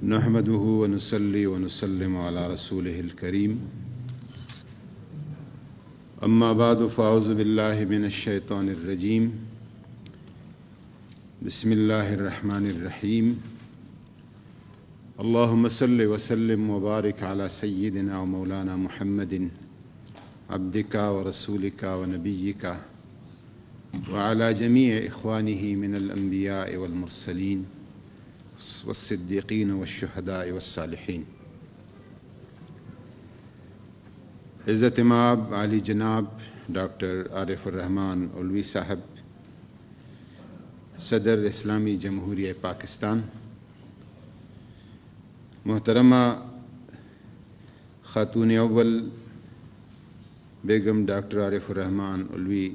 نحمده ونصلي ونسلم على رسوله الكريم أما بعد فأعوذ بالله من الشيطان الرجيم بسم الله الرحمن الرحيم اللهم صل وسلم وبارك على سيدنا ومولانا محمد عبدك ورسولك ونبيك وعلى جميع إخوانه من الأنبياء والمرسلين والصدیقین والشہداء والصالحین۔ عزت مآب عالی جناب ڈاکٹر عارف الرحمن علوی صاحب، صدر اسلامی جمہوریہ پاکستان، محترمہ خاتون اول بیگم ڈاکٹر عارف الرحمن علوی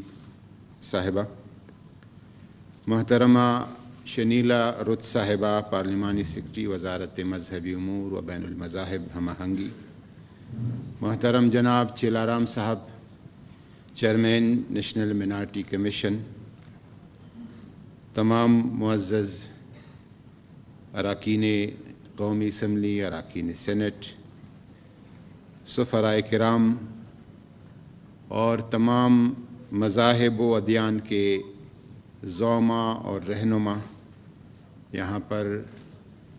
صاحبہ، محترمہ شنیلا رت صاحبہ، پارلیمانی سیکرٹری وزارت مذہبی امور و بین المذاہب ہم آہنگی، محترم جناب چیلارام صاحب، چیئرمین نیشنل مائنارٹی کمیشن، تمام معزز اراکین قومی اسمبلی، اراکین سینٹ، سفرائے کرام اور تمام مذاہب و ادیان کے زعماء اور رہنما، یہاں پر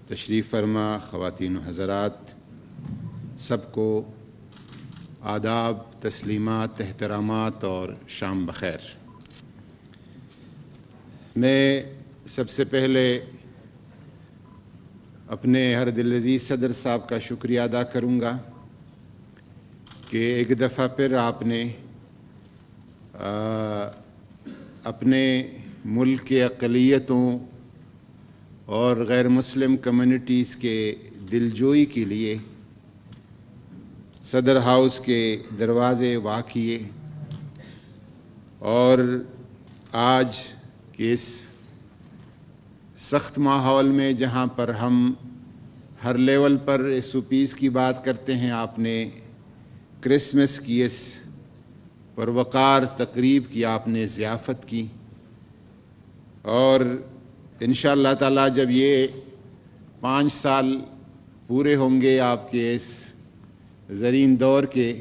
تشریف فرما خواتین و حضرات، سب کو آداب، تسلیمات، احترامات اور شام بخیر۔ میں سب سے پہلے اپنے ہر دل عزیز صدر صاحب کا شکریہ ادا کروں گا کہ ایک دفعہ پھر آپ نے اپنے ملک کے اقلیتوں اور غیر مسلم کمیونٹیز کے دلجوئی کے لیے صدر ہاؤس کے دروازے وا کیے، اور آج کے اس سخت ماحول میں جہاں پر ہم ہر لیول پر ایس او پیز کی بات کرتے ہیں، آپ نے کرسمس کی اس پروقار تقریب کی آپ نے ضیافت کی، اور انشاءاللہ تعالی جب یہ 5 سال پورے ہوں گے آپ کے اس زرین دور کے،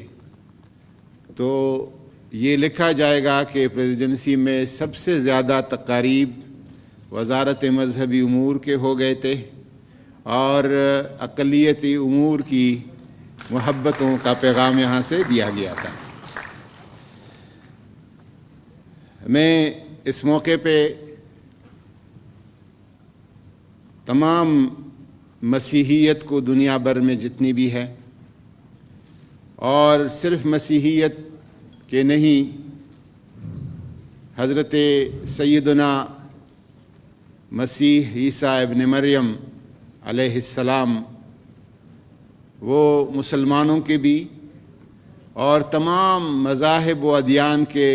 تو یہ لکھا جائے گا کہ پریزیڈنسی میں سب سے زیادہ تقاریب وزارت مذہبی امور کے ہو گئے تھے، اور اقلیتی امور کی محبتوں کا پیغام یہاں سے دیا گیا تھا۔ میں اس موقع پہ تمام مسیحیت کو دنیا بھر میں جتنی بھی ہے، اور صرف مسیحیت کے نہیں، حضرت سیدنا مسیح عیسیٰ ابن مریم علیہ السلام، وہ مسلمانوں کے بھی اور تمام مذاہب و ادیان کے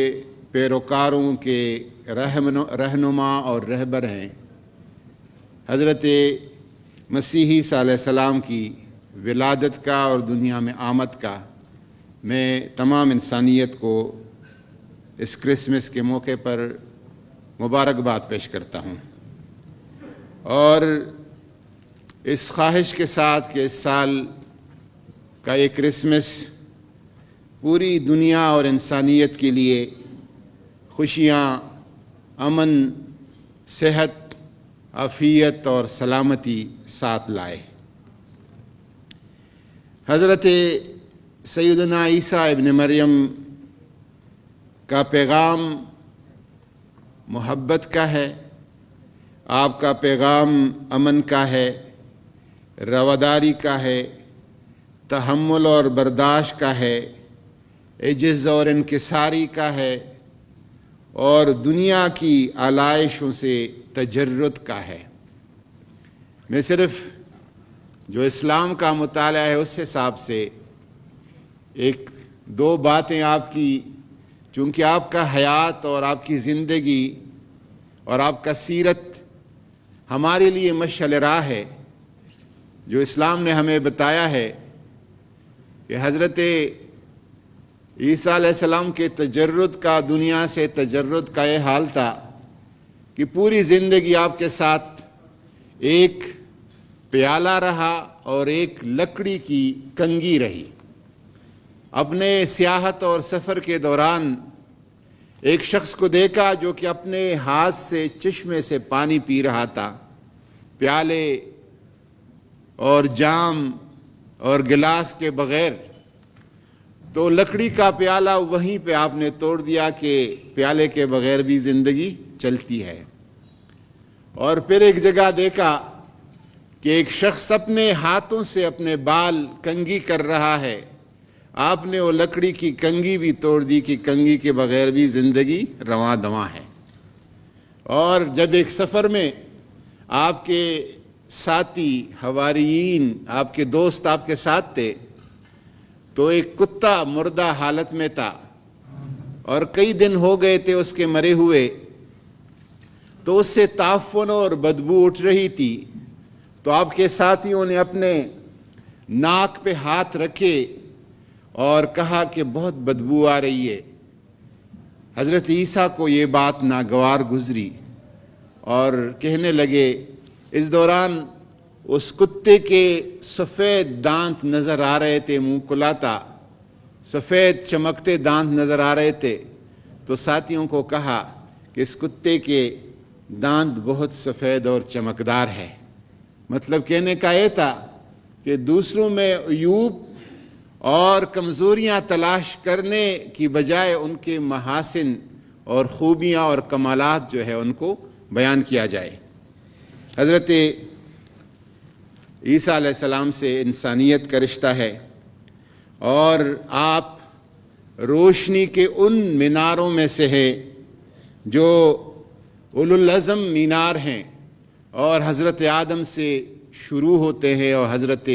پیروکاروں کے رہنما اور رہبر ہیں۔ حضرت مسیح عیسیٰ علیہ السلام کی ولادت کا اور دنیا میں آمد کا میں تمام انسانیت کو اس کرسمس کے موقع پر مبارکباد پیش کرتا ہوں، اور اس خواہش کے ساتھ کہ اس سال کا یہ کرسمس پوری دنیا اور انسانیت کے لیے خوشیاں، امن، صحت، عافیت اور سلامتی ساتھ لائے۔ حضرت سیدنا عیسیٰ ابن مریم کا پیغام محبت کا ہے، آپ کا پیغام امن کا ہے، رواداری کا ہے، تحمل اور برداشت کا ہے، عجز اور انکساری کا ہے، اور دنیا کی آلائشوں سے تجرد کا ہے۔ میں صرف جو اسلام کا مطالعہ ہے اس حساب سے 1-2 باتیں آپ کی، چونکہ آپ کا حیات اور آپ کی زندگی اور آپ کا سیرت ہمارے لیے مشعل راہ ہے، جو اسلام نے ہمیں بتایا ہے کہ حضرت عیسیٰ علیہ السلام کے تجرد کا، دنیا سے تجرد کا یہ حال تھا کہ پوری زندگی آپ کے ساتھ ایک پیالہ رہا اور ایک لکڑی کی کنگھی رہی۔ اپنے سیاحت اور سفر کے دوران ایک شخص کو دیکھا جو کہ اپنے ہاتھ سے چشمے سے پانی پی رہا تھا، پیالے اور جام اور گلاس کے بغیر۔ تو لکڑی کا پیالہ وہیں پہ آپ نے توڑ دیا کہ پیالے کے بغیر بھی زندگی چلتی ہے۔ اور پھر ایک جگہ دیکھا کہ ایک شخص اپنے ہاتھوں سے اپنے بال کنگھی کر رہا ہے، آپ نے وہ لکڑی کی کنگھی بھی توڑ دی کہ کنگھی کے بغیر بھی زندگی رواں دواں ہے۔ اور جب ایک سفر میں آپ کے ساتھی حواریین، آپ کے دوست آپ کے ساتھ تھے، تو ایک کتا مردہ حالت میں تھا اور کئی دن ہو گئے تھے اس کے مرے ہوئے، تو اس سے تعفن اور بدبو اٹھ رہی تھی۔ تو آپ کے ساتھیوں نے اپنے ناک پہ ہاتھ رکھے اور کہا کہ بہت بدبو آ رہی ہے۔ حضرت عیسیٰ کو یہ بات ناگوار گزری اور کہنے لگے، اس دوران اس کتے کے سفید دانت نظر آ رہے تھے، منہ کھلا تھا، سفید چمکتے دانت نظر آ رہے تھے۔ تو ساتھیوں کو کہا کہ اس کتے کے دانت بہت سفید اور چمکدار ہے۔ مطلب کہنے کا یہ تھا کہ دوسروں میں عیوب اور کمزوریاں تلاش کرنے کی بجائے ان کے محاسن اور خوبیاں اور کمالات جو ہے ان کو بیان کیا جائے۔ حضرت عیسیٰ علیہ السلام سے انسانیت کا رشتہ ہے، اور آپ روشنی کے ان میناروں میں سے ہیں جو اولو العزم مینار ہیں، اور حضرت آدم سے شروع ہوتے ہیں اور حضرت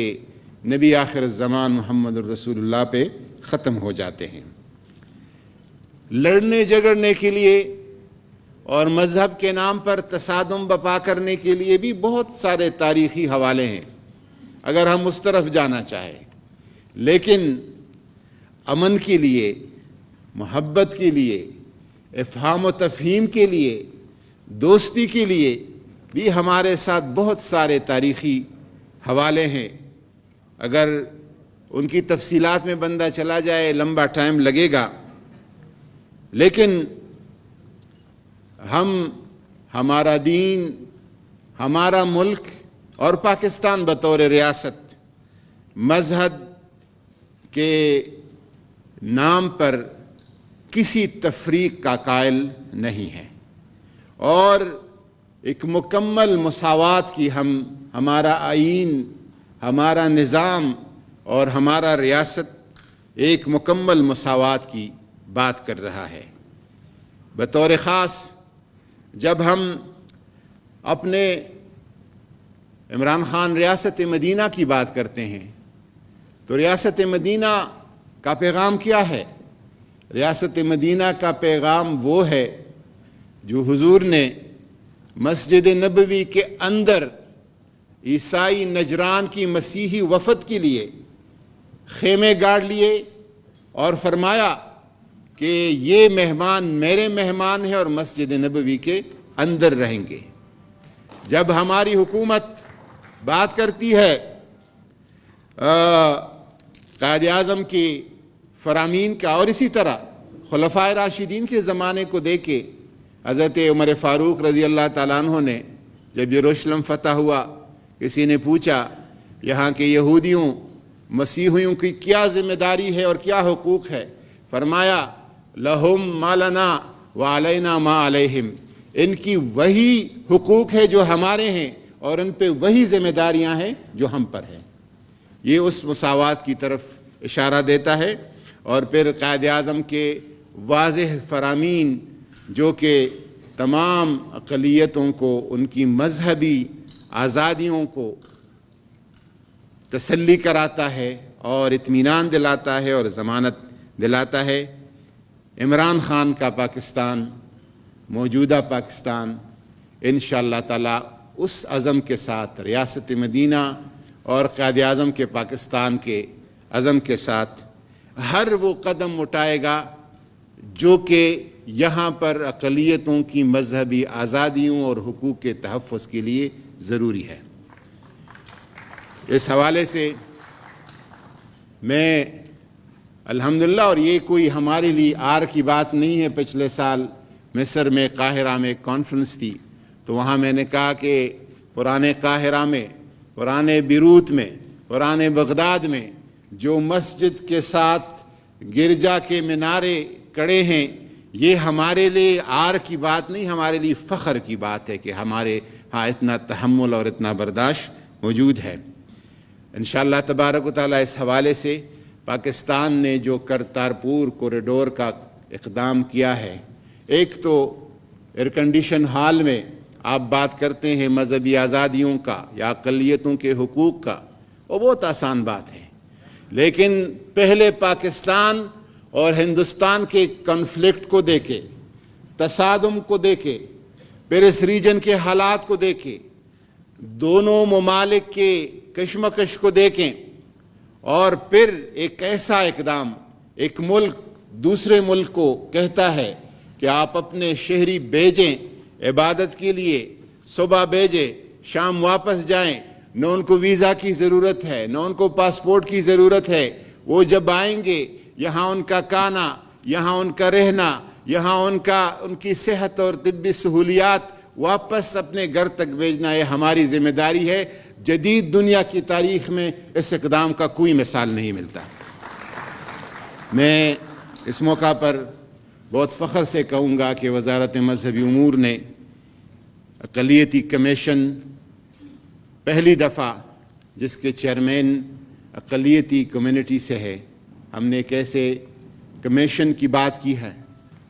نبی آخر الزمان محمد الرسول اللہ پہ ختم ہو جاتے ہیں۔ لڑنے جھگڑنے کے لیے اور مذہب کے نام پر تصادم بپا کرنے کے لیے بھی بہت سارے تاریخی حوالے ہیں اگر ہم اس طرف جانا چاہیں، لیکن امن کے لیے، محبت کے لیے، افہام و تفہیم کے لیے، دوستی کے لیے بھی ہمارے ساتھ بہت سارے تاریخی حوالے ہیں۔ اگر ان کی تفصیلات میں بندہ چلا جائے لمبا ٹائم لگے گا، لیکن ہمارا دین، ہمارا ملک اور پاکستان بطور ریاست مذہب کے نام پر کسی تفریق کا قائل نہیں ہے، اور ایک مکمل مساوات کی ہمارا آئین، ہمارا نظام اور ہمارا ریاست ایک مکمل مساوات کی بات کر رہا ہے۔ بطور خاص جب ہم اپنے عمران خان ریاست مدینہ کی بات کرتے ہیں تو ریاست مدینہ کا پیغام کیا ہے؟ ریاست مدینہ کا پیغام وہ ہے جو حضور نے مسجد نبوی کے اندر عیسائی نجران کی مسیحی وفد کے لیے خیمے گاڑ لیے اور فرمایا کہ یہ مہمان میرے مہمان ہیں اور مسجد نبوی کے اندر رہیں گے۔ جب ہماری حکومت بات کرتی ہے قائد اعظم کی فرامین کا، اور اسی طرح خلفائے راشدین کے زمانے کو دیکھے، حضرت عمر فاروق رضی اللہ تعالیٰ عنہ نے جب یروشلم فتح ہوا، کسی نے پوچھا یہاں کے یہودیوں مسیحیوں کی کیا ذمہ داری ہے اور کیا حقوق ہے؟ فرمایا لہم ما لنا وعلینا ما علیہم، ان کی وہی حقوق ہے جو ہمارے ہیں اور ان پہ وہی ذمہ داریاں ہیں جو ہم پر ہیں۔ یہ اس مساوات کی طرف اشارہ دیتا ہے۔ اور پھر قائد اعظم کے واضح فرامین جو کہ تمام اقلیتوں کو ان کی مذہبی آزادیوں کو تسلی کراتا ہے اور اطمینان دلاتا ہے اور ضمانت دلاتا ہے۔ عمران خان کا پاکستان، موجودہ پاکستان انشاءاللہ تعالی اس عزم کے ساتھ، ریاست مدینہ اور قائد اعظم کے پاکستان کے عزم کے ساتھ ہر وہ قدم اٹھائے گا جو کہ یہاں پر اقلیتوں کی مذہبی آزادیوں اور حقوق کے تحفظ کے لیے ضروری ہے۔ اس حوالے سے میں الحمدللہ، اور یہ کوئی ہمارے لیے آر کی بات نہیں ہے، پچھلے سال مصر میں قاہرہ میں ایک کانفرنس تھی، تو وہاں میں نے کہا کہ پرانے قاہرہ میں، پرانے بیروت میں، پرانے بغداد میں جو مسجد کے ساتھ گرجا کے مینارے کڑے ہیں، یہ ہمارے لیے آر کی بات نہیں، ہمارے لیے فخر کی بات ہے کہ ہمارے ہاں اتنا تحمل اور اتنا برداشت موجود ہے۔ انشاءاللہ تبارک و تعالیٰ اس حوالے سے پاکستان نے جو کرتارپور کوریڈور کا اقدام کیا ہے، ایک تو ایئر کنڈیشن ہال میں آپ بات کرتے ہیں مذہبی آزادیوں کا یا اقلیتوں کے حقوق کا، وہ بہت آسان بات ہے، لیکن پہلے پاکستان اور ہندوستان کے کنفلکٹ کو دیکھے، تصادم کو دیکھے، پھر اس ریجن کے حالات کو دیکھیں، دونوں ممالک کے کشمکش کو دیکھیں، اور پھر ایک ایسا اقدام، ایک ملک دوسرے ملک کو کہتا ہے کہ آپ اپنے شہری بھیجیں عبادت کے لیے، صبح بھیجیں شام واپس جائیں، نہ ان کو ویزا کی ضرورت ہے، نہ ان کو پاسپورٹ کی ضرورت ہے، وہ جب آئیں گے یہاں ان کا کھانا، یہاں ان کا رہنا، یہاں ان کی صحت اور طبی سہولیات واپس اپنے گھر تک بھیجنا، یہ ہماری ذمہ داری ہے۔ جدید دنیا کی تاریخ میں اس اقدام کا کوئی مثال نہیں ملتا۔ میں اس موقع پر بہت فخر سے کہوں گا کہ وزارت مذہبی امور نے اقلیتی کمیشن پہلی دفعہ، جس کے چیئرمین اقلیتی کمیونٹی سے ہے، ہم نے ایک ایسے کمیشن کی بات کی ہے،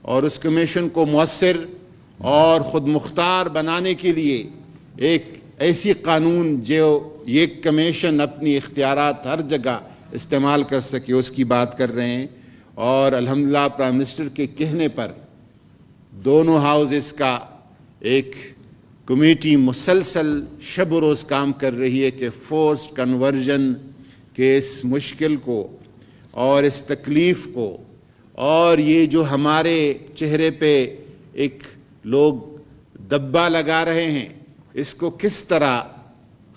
اور اس کمیشن کو مؤثر اور خود مختار بنانے کے لیے ایک ایسی قانون جو یہ کمیشن اپنی اختیارات ہر جگہ استعمال کر سکے، اس کی بات کر رہے ہیں، اور الحمدللہ پرائم منسٹر کے کہنے پر دونوں ہاؤسز کا ایک کمیٹی مسلسل شب و روز کام کر رہی ہے کہ فورسڈ کنورژن کے اس مشکل کو اور اس تکلیف کو، اور یہ جو ہمارے چہرے پہ ایک لوگ دبا لگا رہے ہیں، اس کو کس طرح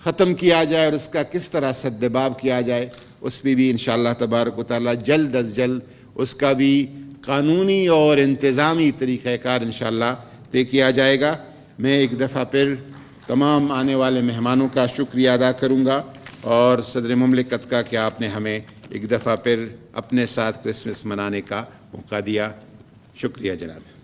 ختم کیا جائے اور اس کا کس طرح سدباب کیا جائے، اس پہ بھی انشاءاللہ تبارک و تعالیٰ جلد از جلد اس کا بھی قانونی اور انتظامی طریقہ کار انشاءاللہ طے کیا جائے گا۔ میں ایک دفعہ پھر تمام آنے والے مہمانوں کا شکریہ ادا کروں گا، اور صدر مملکت کا کہ آپ نے ہمیں ایک دفعہ پھر اپنے ساتھ کرسمس منانے کا موقع دیا۔ شکریہ جناب۔